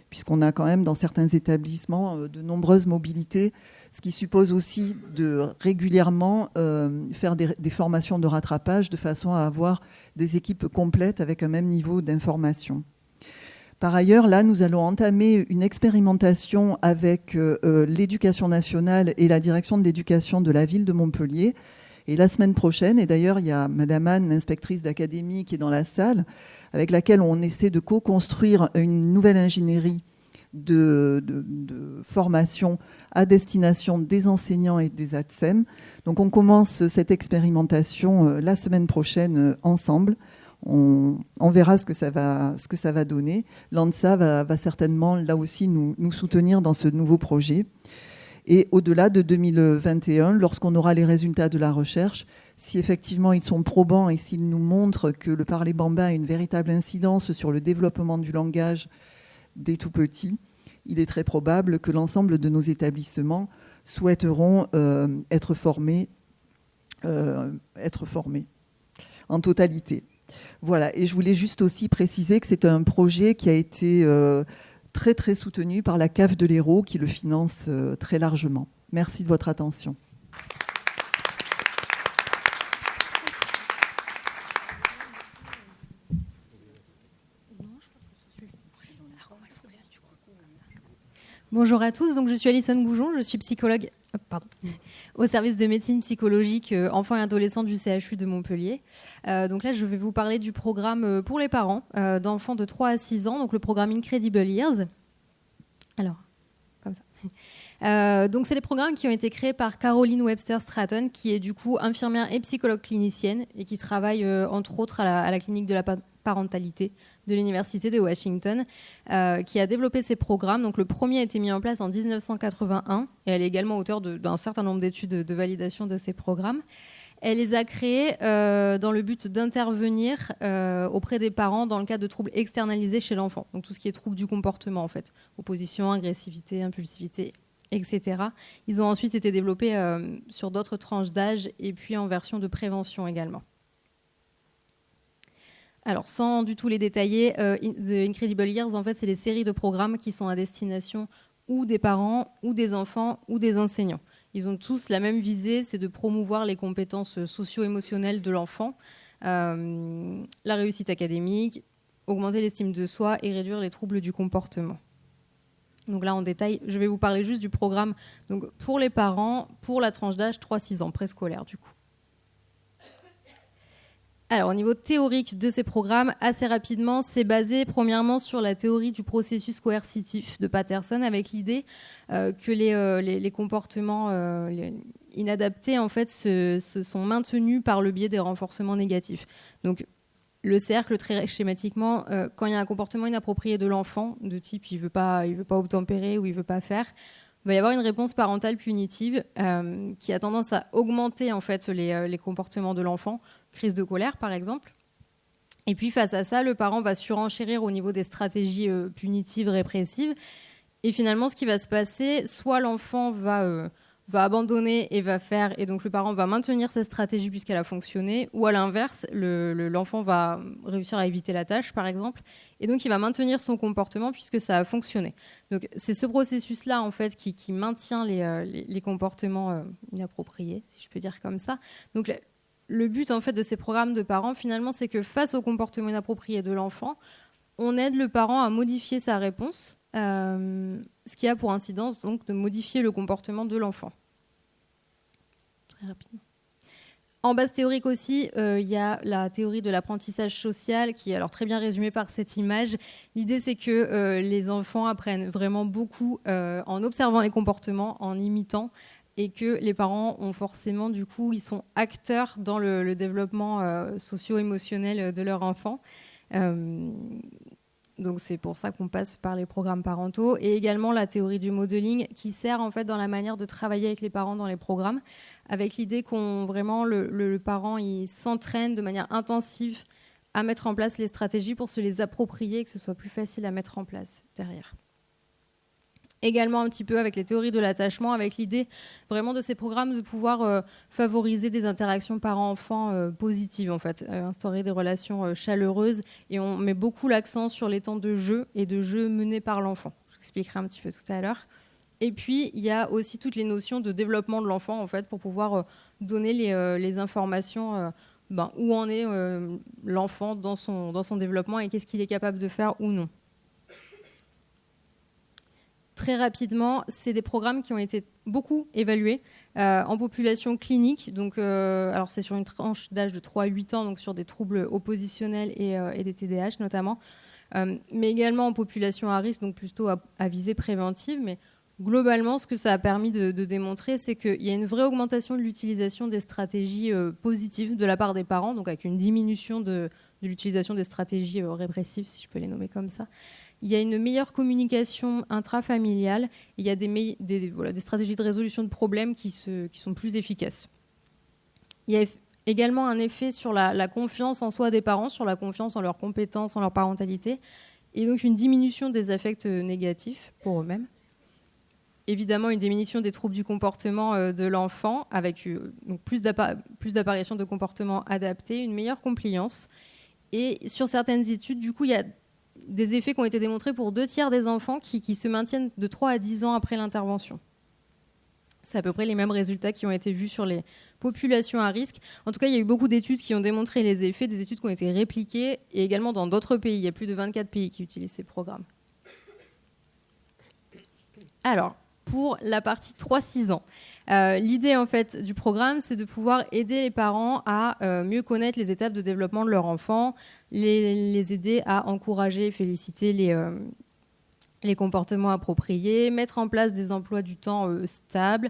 puisqu'on a quand même dans certains établissements de nombreuses mobilités, ce qui suppose aussi de régulièrement faire des formations de rattrapage de façon à avoir des équipes complètes avec un même niveau d'information. Par ailleurs, là, nous allons entamer une expérimentation avec l'Éducation nationale et la direction de l'éducation de la ville de Montpellier. Et la semaine prochaine, et d'ailleurs, il y a Madame Anne, l'inspectrice d'académie, qui est dans la salle, avec laquelle on essaie de co-construire une nouvelle ingénierie de formation à destination des enseignants et des ATSEM. Donc on commence cette expérimentation la semaine prochaine ensemble. On verra ce que ça va donner. L'ANSA va certainement là aussi nous soutenir dans ce nouveau projet. Et au-delà de 2021, lorsqu'on aura les résultats de la recherche, si effectivement ils sont probants et s'ils nous montrent que le Parler Bambin a une véritable incidence sur le développement du langage des tout-petits, il est très probable que l'ensemble de nos établissements souhaiteront être formés en totalité. Voilà, et je voulais juste aussi préciser que c'est un projet qui a été très très soutenu par la CAF de l'Hérault qui le finance très largement. Merci de votre attention. Bonjour à tous, donc je suis Alison Goujon, je suis psychologue au service de médecine psychologique enfants et adolescents du CHU de Montpellier. Donc là, je vais vous parler du programme pour les parents d'enfants de 3 à 6 ans, donc le programme Incredible Years. Alors, comme ça. Donc c'est des programmes qui ont été créés par Caroline Webster Stratton, qui est du coup infirmière et psychologue clinicienne et qui travaille entre autres à la clinique de la parentalité de l'Université de Washington, qui a développé ces programmes. Donc, le premier a été mis en place en 1981 et elle est également auteure d'un certain nombre d'études de validation de ces programmes. Elle les a créés dans le but d'intervenir auprès des parents dans le cas de troubles externalisés chez l'enfant. Donc, tout ce qui est troubles du comportement, en fait. Opposition, agressivité, impulsivité, etc. Ils ont ensuite été développés sur d'autres tranches d'âge et puis en version de prévention également. Alors, sans du tout les détailler, The Incredible Years, en fait, c'est des séries de programmes qui sont à destination ou des parents, ou des enfants, ou des enseignants. Ils ont tous la même visée, c'est de promouvoir les compétences socio-émotionnelles de l'enfant, la réussite académique, augmenter l'estime de soi et réduire les troubles du comportement. Donc là, en détail, je vais vous parler juste du programme donc, pour les parents, pour la tranche d'âge 3-6 ans, préscolaire du coup. Alors, au niveau théorique de ces programmes, assez rapidement, c'est basé premièrement sur la théorie du processus coercitif de Patterson, avec l'idée que les comportements inadaptés en fait, se sont maintenus par le biais des renforcements négatifs. Donc, le cercle, très schématiquement, quand il y a un comportement inapproprié de l'enfant, de type il veut pas obtempérer ou il veut pas faire, il va y avoir une réponse parentale punitive qui a tendance à augmenter en fait, les comportements de l'enfant, crise de colère par exemple. Et puis face à ça, le parent va surenchérir au niveau des stratégies punitives, répressives. Et finalement, ce qui va se passer, soit l'enfant va abandonner et va faire, et donc le parent va maintenir cette stratégie puisqu'elle a fonctionné, ou à l'inverse, l'enfant va réussir à éviter la tâche, par exemple, et donc il va maintenir son comportement puisque ça a fonctionné. Donc c'est ce processus-là, en fait, qui maintient les comportements inappropriés, si je peux dire comme ça. Donc le but, en fait, de ces programmes de parents, finalement, c'est que face au comportement inapproprié de l'enfant, on aide le parent à modifier sa réponse, ce qui a pour incidence donc de modifier le comportement de l'enfant. Très rapidement. En base théorique aussi, il y a la théorie de l'apprentissage social qui est alors très bien résumée par cette image. L'idée, c'est que les enfants apprennent vraiment beaucoup en observant les comportements, en imitant, et que les parents ont forcément, du coup, ils sont acteurs dans le développement socio-émotionnel de leur enfant. Donc c'est pour ça qu'on passe par les programmes parentaux, et également la théorie du modeling qui sert en fait dans la manière de travailler avec les parents dans les programmes, avec l'idée qu'on vraiment le parent il s'entraîne de manière intensive à mettre en place les stratégies pour se les approprier et que ce soit plus facile à mettre en place derrière. Également un petit peu avec les théories de l'attachement, avec l'idée vraiment de ces programmes de pouvoir favoriser des interactions parents-enfants positives, en fait, instaurer des relations chaleureuses. Et on met beaucoup l'accent sur les temps de jeu et de jeu menés par l'enfant. Je vous expliquerai un petit peu tout à l'heure. Et puis, il y a aussi toutes les notions de développement de l'enfant, en fait, pour pouvoir donner les informations où en est l'enfant dans son développement et qu'est-ce qu'il est capable de faire ou non. Très rapidement, c'est des programmes qui ont été beaucoup évalués en population clinique. Donc, alors c'est sur une tranche d'âge de 3 à 8 ans, donc sur des troubles oppositionnels et des TDAH notamment, mais également en population à risque, donc plutôt à visée préventive. Mais globalement, ce que ça a permis de démontrer, c'est qu'il y a une vraie augmentation de l'utilisation des stratégies positives de la part des parents, donc avec une diminution de l'utilisation des stratégies répressives, si je peux les nommer comme ça. Il y a une meilleure communication intrafamiliale. Il y a des stratégies de résolution de problèmes qui sont plus efficaces. Il y a également un effet sur la confiance en soi des parents, sur la confiance en leurs compétences, en leur parentalité, et donc une diminution des affects négatifs pour eux-mêmes. Évidemment, une diminution des troubles du comportement de l'enfant, avec donc plus d'apparition de comportements adaptés, une meilleure compliance. Et sur certaines études, du coup, il y a des effets qui ont été démontrés pour 2/3 des enfants qui se maintiennent de 3 à 10 ans après l'intervention. C'est à peu près les mêmes résultats qui ont été vus sur les populations à risque. En tout cas, il y a eu beaucoup d'études qui ont démontré les effets, des études qui ont été répliquées, et également dans d'autres pays. Il y a plus de 24 pays qui utilisent ces programmes. Alors, pour la partie 3-6 ans, l'idée en fait du programme, c'est de pouvoir aider les parents à mieux connaître les étapes de développement de leur enfant, les aider à encourager et féliciter les comportements appropriés, mettre en place des emplois du temps stables,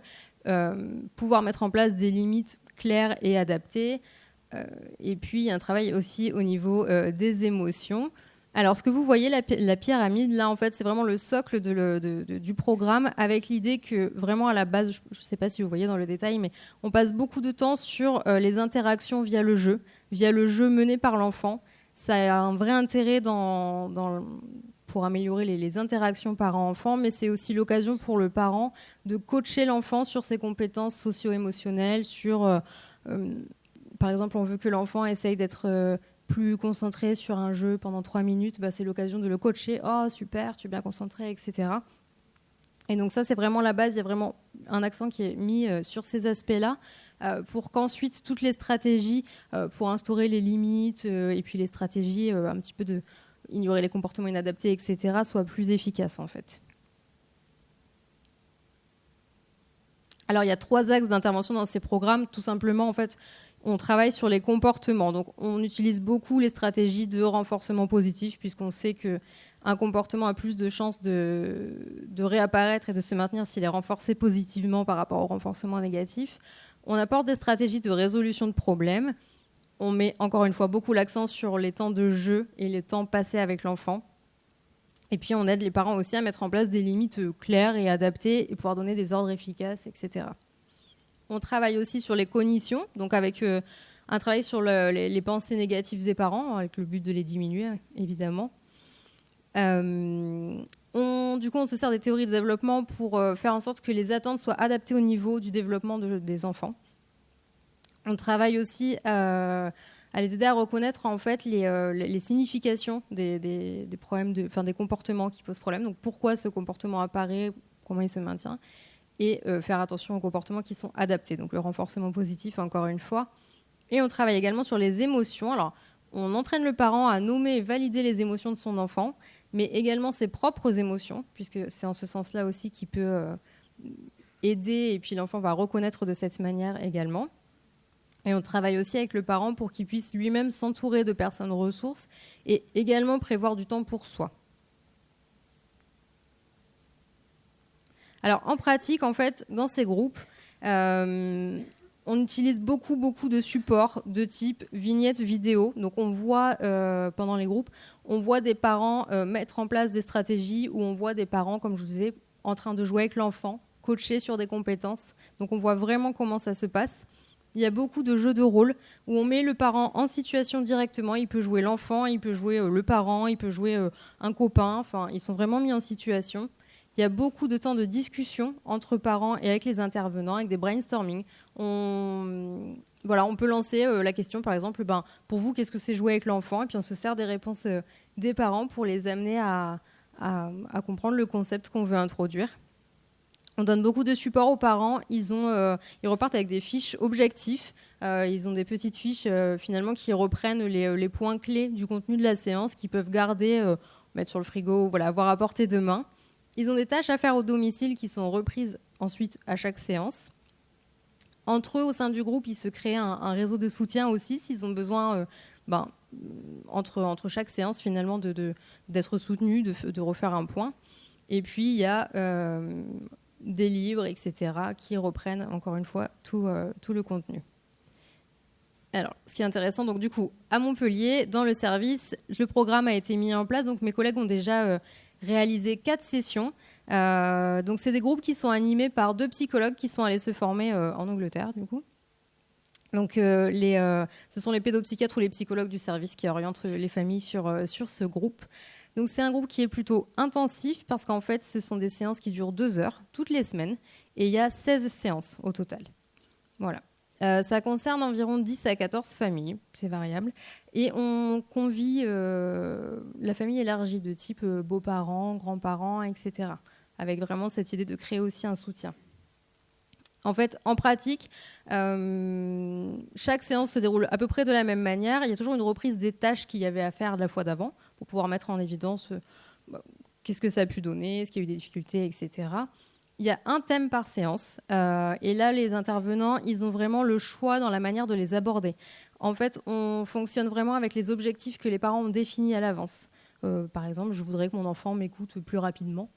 pouvoir mettre en place des limites claires et adaptées, et puis un travail aussi au niveau des émotions. Alors, ce que vous voyez, la pyramide, là, en fait, c'est vraiment le socle du programme, avec l'idée que, vraiment, à la base, je ne sais pas si vous voyez dans le détail, mais on passe beaucoup de temps sur les interactions via le jeu mené par l'enfant. Ça a un vrai intérêt pour améliorer les interactions parent-enfant, mais c'est aussi l'occasion pour le parent de coacher l'enfant sur ses compétences socio-émotionnelles, par exemple, on veut que l'enfant essaye d'être plus concentré sur un jeu pendant 3 minutes, c'est l'occasion de le coacher. Oh, super, tu es bien concentré, etc. Et donc ça, c'est vraiment la base. Il y a vraiment un accent qui est mis sur ces aspects-là pour qu'ensuite, toutes les stratégies pour instaurer les limites et puis les stratégies un petit peu de ignorer les comportements inadaptés, etc., soient plus efficaces, en fait. Alors, il y a 3 axes d'intervention dans ces programmes. Tout simplement, en fait, on travaille sur les comportements. Donc, on utilise beaucoup les stratégies de renforcement positif, puisqu'on sait qu'un comportement a plus de chances de réapparaître et de se maintenir s'il est renforcé positivement par rapport au renforcement négatif. On apporte des stratégies de résolution de problèmes. On met encore une fois beaucoup l'accent sur les temps de jeu et les temps passés avec l'enfant. Et puis, on aide les parents aussi à mettre en place des limites claires et adaptées et pouvoir donner des ordres efficaces, etc. On travaille aussi sur les cognitions, donc avec un travail sur les pensées négatives des parents, avec le but de les diminuer, évidemment. Du coup, on se sert des théories de développement pour faire en sorte que les attentes soient adaptées au niveau du développement des enfants. On travaille aussi à les aider à reconnaître en fait les significations des problèmes, des comportements qui posent problème. Donc, pourquoi ce comportement apparaît, comment il se maintient, et faire attention aux comportements qui sont adaptés. Donc, le renforcement positif, encore une fois. Et on travaille également sur les émotions. Alors, on entraîne le parent à nommer et valider les émotions de son enfant, mais également ses propres émotions, puisque c'est en ce sens-là aussi qu'il peut aider, et puis l'enfant va reconnaître de cette manière également. Et on travaille aussi avec le parent pour qu'il puisse lui-même s'entourer de personnes ressources et également prévoir du temps pour soi. Alors en pratique, en fait, dans ces groupes, on utilise beaucoup de supports de type vignettes vidéo. Donc on voit, pendant les groupes, on voit des parents mettre en place des stratégies où on voit des parents, comme je vous disais, en train de jouer avec l'enfant, coacher sur des compétences. Donc on voit vraiment comment ça se passe. Il y a beaucoup de jeux de rôle où on met le parent en situation directement. Il peut jouer l'enfant, il peut jouer le parent, il peut jouer un copain. Enfin, ils sont vraiment mis en situation. Il y a beaucoup de temps de discussion entre parents et avec les intervenants, avec des brainstorming. On peut lancer la question, par exemple, pour vous, qu'est-ce que c'est jouer avec l'enfant ? Et puis on se sert des réponses des parents pour les amener à comprendre le concept qu'on veut introduire. On donne beaucoup de support aux parents. Ils repartent avec des fiches objectifs. Ils ont des petites fiches finalement qui reprennent les points clés du contenu de la séance qu'ils peuvent garder, mettre sur le frigo, avoir à portée de main. Ils ont des tâches à faire au domicile qui sont reprises ensuite à chaque séance. Entre eux, au sein du groupe, ils se créent un réseau de soutien aussi s'ils ont besoin, entre chaque séance finalement, d'être soutenus, de refaire un point. Et puis, il y a des livres, etc., qui reprennent, encore une fois, tout le contenu. Alors, ce qui est intéressant, donc du coup, à Montpellier, dans le service, le programme a été mis en place. Donc, mes collègues ont déjà réalisé 4 sessions. Donc, c'est des groupes qui sont animés par 2 psychologues qui sont allés se former en Angleterre, du coup. Donc, ce sont les pédopsychiatres ou les psychologues du service qui orientent les familles sur ce groupe. Donc, c'est un groupe qui est plutôt intensif parce qu'en fait, ce sont des séances qui durent 2 heures toutes les semaines et il y a 16 séances au total. Voilà. Ça concerne environ 10 à 14 familles, c'est variable. Et on convie la famille élargie de type beaux-parents, grands-parents, etc. Avec vraiment cette idée de créer aussi un soutien. En fait, en pratique, chaque séance se déroule à peu près de la même manière. Il y a toujours une reprise des tâches qu'il y avait à faire de la fois d'avant pour pouvoir mettre en évidence qu'est-ce que ça a pu donner, est-ce qu'il y a eu des difficultés, etc. Il y a un thème par séance. Et là, les intervenants, ils ont vraiment le choix dans la manière de les aborder. En fait, on fonctionne vraiment avec les objectifs que les parents ont définis à l'avance. Par exemple, je voudrais que mon enfant m'écoute plus rapidement.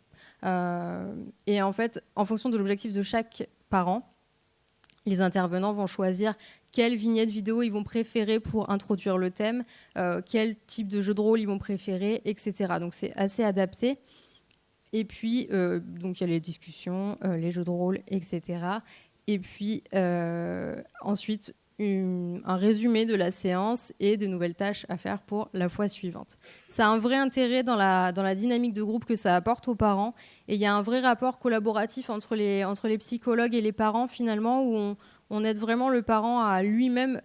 Et en fait, en fonction de l'objectif de chaque parent, les intervenants vont choisir quelle vignette vidéo ils vont préférer pour introduire le thème, quel type de jeu de rôle ils vont préférer, etc. Donc, c'est assez adapté. Et puis, donc il y a les discussions, les jeux de rôle, etc. Et puis, ensuite, un résumé de la séance et de nouvelles tâches à faire pour la fois suivante. Ça a un vrai intérêt dans la dynamique de groupe que ça apporte aux parents. Et il y a un vrai rapport collaboratif entre les psychologues et les parents, finalement, où on aide vraiment le parent à lui-même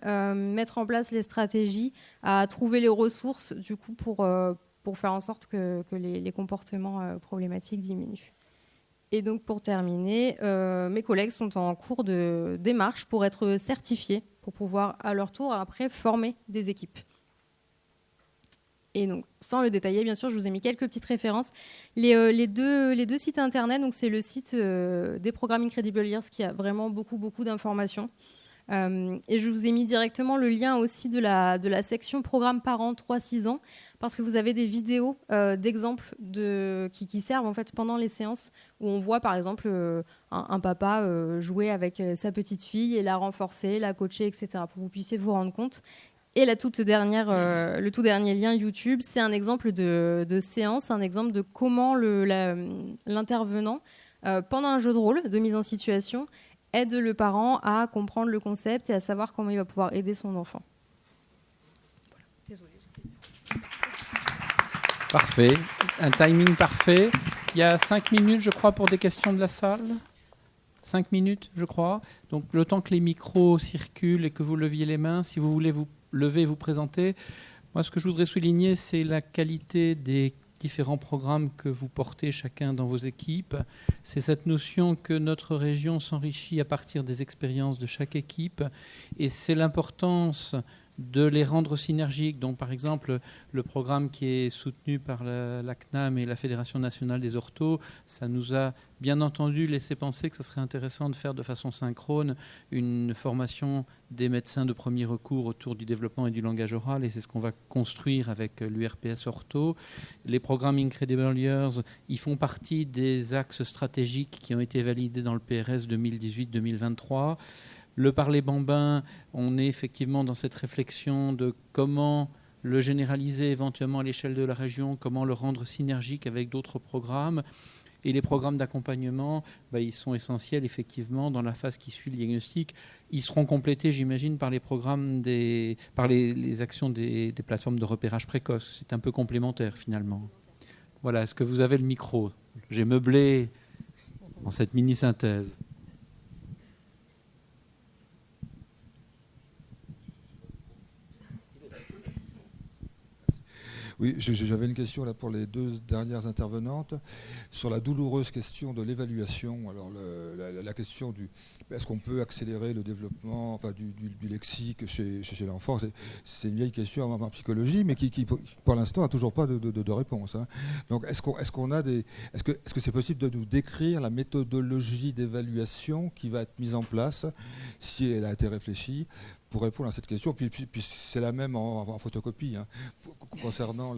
mettre en place les stratégies, à trouver les ressources, du coup, pour faire en sorte que les comportements problématiques diminuent. Et donc, pour terminer, mes collègues sont en cours de démarche pour être certifiés, pour pouvoir, à leur tour, après, former des équipes. Et donc, sans le détailler, bien sûr, je vous ai mis quelques petites références. Les deux sites internet, donc c'est le site des programmes Incredible Years qui a vraiment beaucoup d'informations. Et je vous ai mis directement le lien aussi de la section programme parents 3-6 ans, parce que vous avez des vidéos d'exemples qui servent en fait pendant les séances, où on voit par exemple un papa jouer avec sa petite fille et la renforcer, la coacher, etc., pour que vous puissiez vous rendre compte. Et le tout dernier lien YouTube, c'est un exemple de séance, un exemple de comment l'intervenant, pendant un jeu de rôle de mise en situation, aide le parent à comprendre le concept et à savoir comment il va pouvoir aider son enfant. Désolée. Parfait. Un timing parfait. Il y a 5 minutes, je crois, pour des questions de la salle. 5 minutes, je crois. Donc, le temps que les micros circulent et que vous leviez les mains, si vous voulez vous lever et vous présenter. Moi, ce que je voudrais souligner, c'est la qualité des différents programmes que vous portez chacun dans vos équipes. C'est cette notion que notre région s'enrichit à partir des expériences de chaque équipe, et c'est l'importance de les rendre synergiques. Donc, par exemple, le programme qui est soutenu par la CNAM et la Fédération nationale des orthos, ça nous a bien entendu laissé penser que ce serait intéressant de faire de façon synchrone une formation des médecins de premier recours autour du développement et du langage oral, et c'est ce qu'on va construire avec l'URPS Ortho. Les programmes Incredible Years, ils font partie des axes stratégiques qui ont été validés dans le PRS 2018-2023. Le Parler Bambin, on est effectivement dans cette réflexion de comment le généraliser éventuellement à l'échelle de la région, comment le rendre synergique avec d'autres programmes. Et les programmes d'accompagnement, ils sont essentiels effectivement dans la phase qui suit le diagnostic. Ils seront complétés, j'imagine, par les programmes par les actions des plateformes de repérage précoce. C'est un peu complémentaire finalement. Voilà, est-ce que vous avez le micro? J'ai meublé en cette mini-synthèse. Oui, j'avais une question là pour les deux dernières intervenantes sur la douloureuse question de l'évaluation. Alors la question du est-ce qu'on peut accélérer le développement du lexique chez l'enfant, c'est une vieille question en psychologie, mais qui pour l'instant n'a toujours pas de réponse. Hein. Donc est-ce que c'est possible de nous décrire la méthodologie d'évaluation qui va être mise en place, si elle a été réfléchie, pour répondre à cette question, puis c'est la même en photocopie, hein, concernant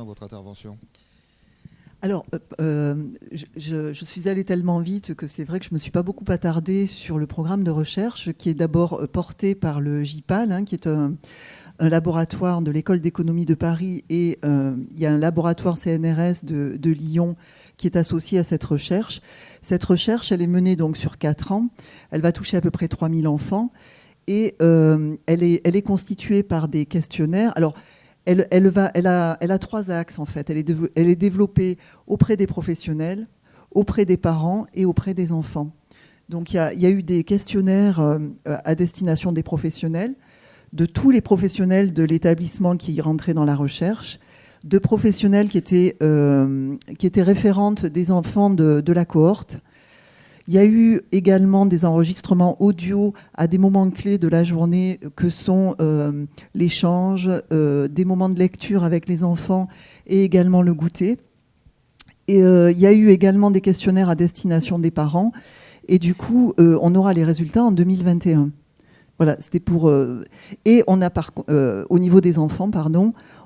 votre intervention. Alors, je suis allée tellement vite que c'est vrai que je ne me suis pas beaucoup attardée sur le programme de recherche qui est d'abord porté par le JPAL, hein, qui est un laboratoire de l'École d'économie de Paris, et il y a un laboratoire CNRS de Lyon qui est associé à cette recherche. Cette recherche, elle est menée donc sur 4 ans. Elle va toucher à peu près 3000 enfants. Et elle est constituée par des questionnaires. Alors, elle a 3 axes, en fait. Elle est développée auprès des professionnels, auprès des parents et auprès des enfants. Donc, il y a eu des questionnaires à destination des professionnels, de tous les professionnels de l'établissement qui rentraient dans la recherche, de professionnels qui étaient référentes des enfants de la cohorte. Il y a eu également des enregistrements audio à des moments clés de la journée que sont l'échange, des moments de lecture avec les enfants et également le goûter. Et il y a eu également des questionnaires à destination des parents. Et du coup, on aura les résultats en 2021. Voilà, c'était pour... Et on a au niveau des enfants,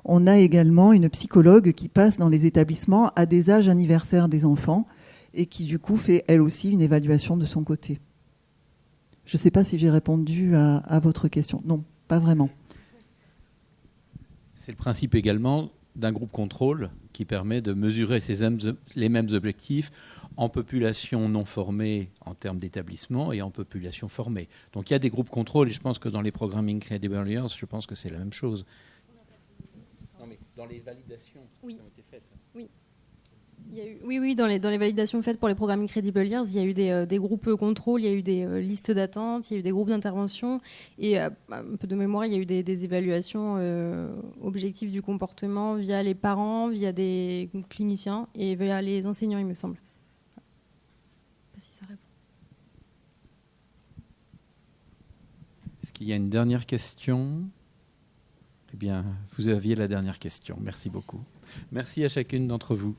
on a également une psychologue qui passe dans les établissements à des âges anniversaires des enfants, et qui du coup fait elle aussi une évaluation de son côté. Je ne sais pas si j'ai répondu à votre question. Non, pas vraiment. C'est le principe également d'un groupe contrôle qui permet de mesurer les mêmes objectifs en population non formée en termes d'établissement et en population formée. Donc il y a des groupes contrôle, et je pense que dans les programmes Incredible Years, je pense que c'est la même chose. Non, mais dans les validations qui ont été faites. Oui. Oui, dans les validations faites pour les programmes Incredible Years, il y a eu des groupes contrôle, il y a eu des listes d'attente, il y a eu des groupes d'intervention, et un peu de mémoire, il y a eu des évaluations objectives du comportement via les parents, via des cliniciens et via les enseignants, il me semble. Je ne sais pas si ça répond. Est-ce qu'il y a une dernière question ? Eh bien, vous aviez la dernière question. Merci beaucoup. Merci à chacune d'entre vous.